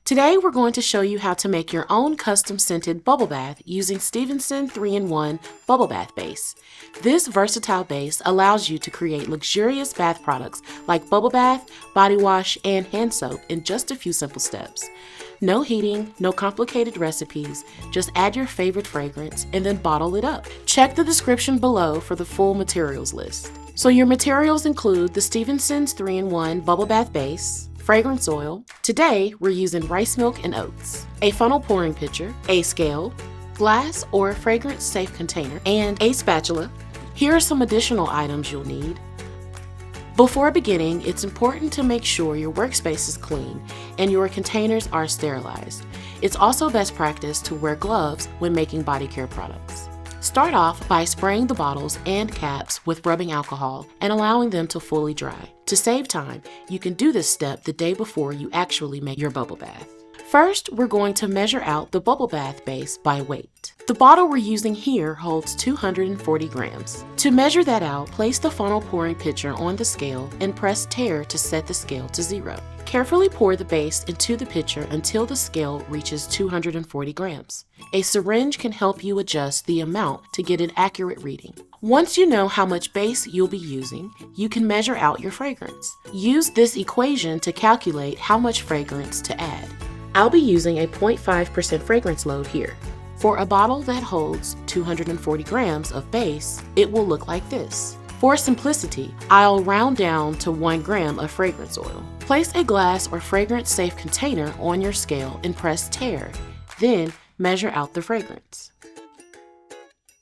Today we're going to show you how to make your own custom scented bubble bath using Stephenson 3-in-1 Bubble Bath Base. This versatile base allows you to create luxurious bath products like bubble bath, body wash, and hand soap in just a few simple steps. No heating, no complicated recipes, just add your favorite fragrance and then bottle it up. Check the description below for the full materials list. So your materials include the Stephenson's 3-in-1 Bubble Bath Base, fragrance oil. Today, we're using rice milk and oats, a funnel pouring pitcher, a scale, glass or fragrance safe container, and a spatula. Here are some additional items you'll need. Before beginning, it's important to make sure your workspace is clean and your containers are sterilized. It's also best practice to wear gloves when making body care products. Start off by spraying the bottles and caps with rubbing alcohol and allowing them to fully dry. To save time, you can do this step the day before you actually make your bubble bath. First, we're going to measure out the bubble bath base by weight. The bottle we're using here holds 240 grams. To measure that out, place the funnel pouring pitcher on the scale and press tare to set the scale to 0. Carefully pour the base into the pitcher until the scale reaches 240 grams. A syringe can help you adjust the amount to get an accurate reading. Once you know how much base you'll be using, you can measure out your fragrance. Use this equation to calculate how much fragrance to add. I'll be using a 0.5% fragrance load here. For a bottle that holds 240 grams of base, it will look like this. For simplicity, I'll round down to 1 gram of fragrance oil. Place a glass or fragrance safe container on your scale and press tare, then measure out the fragrance.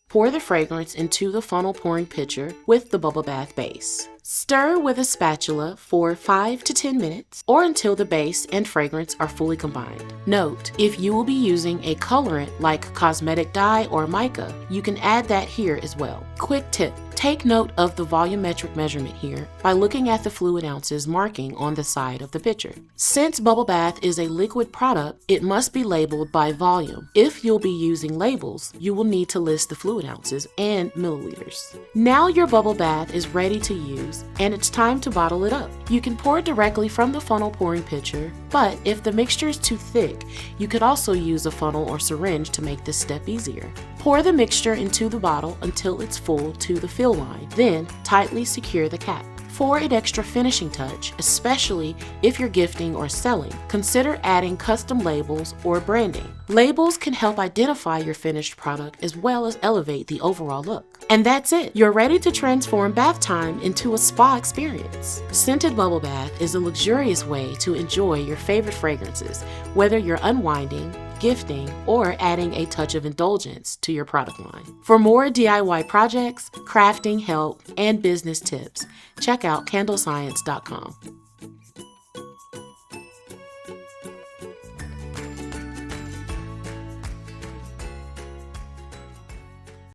Pour the fragrance into the funnel pouring pitcher with the bubble bath base. Stir with a spatula for 5 to 10 minutes or until the base and fragrance are fully combined. Note, if you will be using a colorant like cosmetic dye or mica, you can add that here as well. Quick tip, take note of the volumetric measurement here by looking at the fluid ounces marking on the side of the pitcher. Since bubble bath is a liquid product, it must be labeled by volume. If you'll be using labels, you will need to list the fluid ounces and milliliters. Now your bubble bath is ready to use, and it's time to bottle it up. You can pour directly from the funnel pouring pitcher, but if the mixture is too thick, you could also use a funnel or syringe to make this step easier. Pour the mixture into the bottle until it's full to the fill line, then tightly secure the cap. For an extra finishing touch, especially if you're gifting or selling, consider adding custom labels or branding. Labels can help identify your finished product as well as elevate the overall look. And that's it! You're ready to transform bath time into a spa experience. Scented bubble bath is a luxurious way to enjoy your favorite fragrances, whether you're unwinding, gifting, or adding a touch of indulgence to your product line. For more DIY projects, crafting help, and business tips, check out CandleScience.com.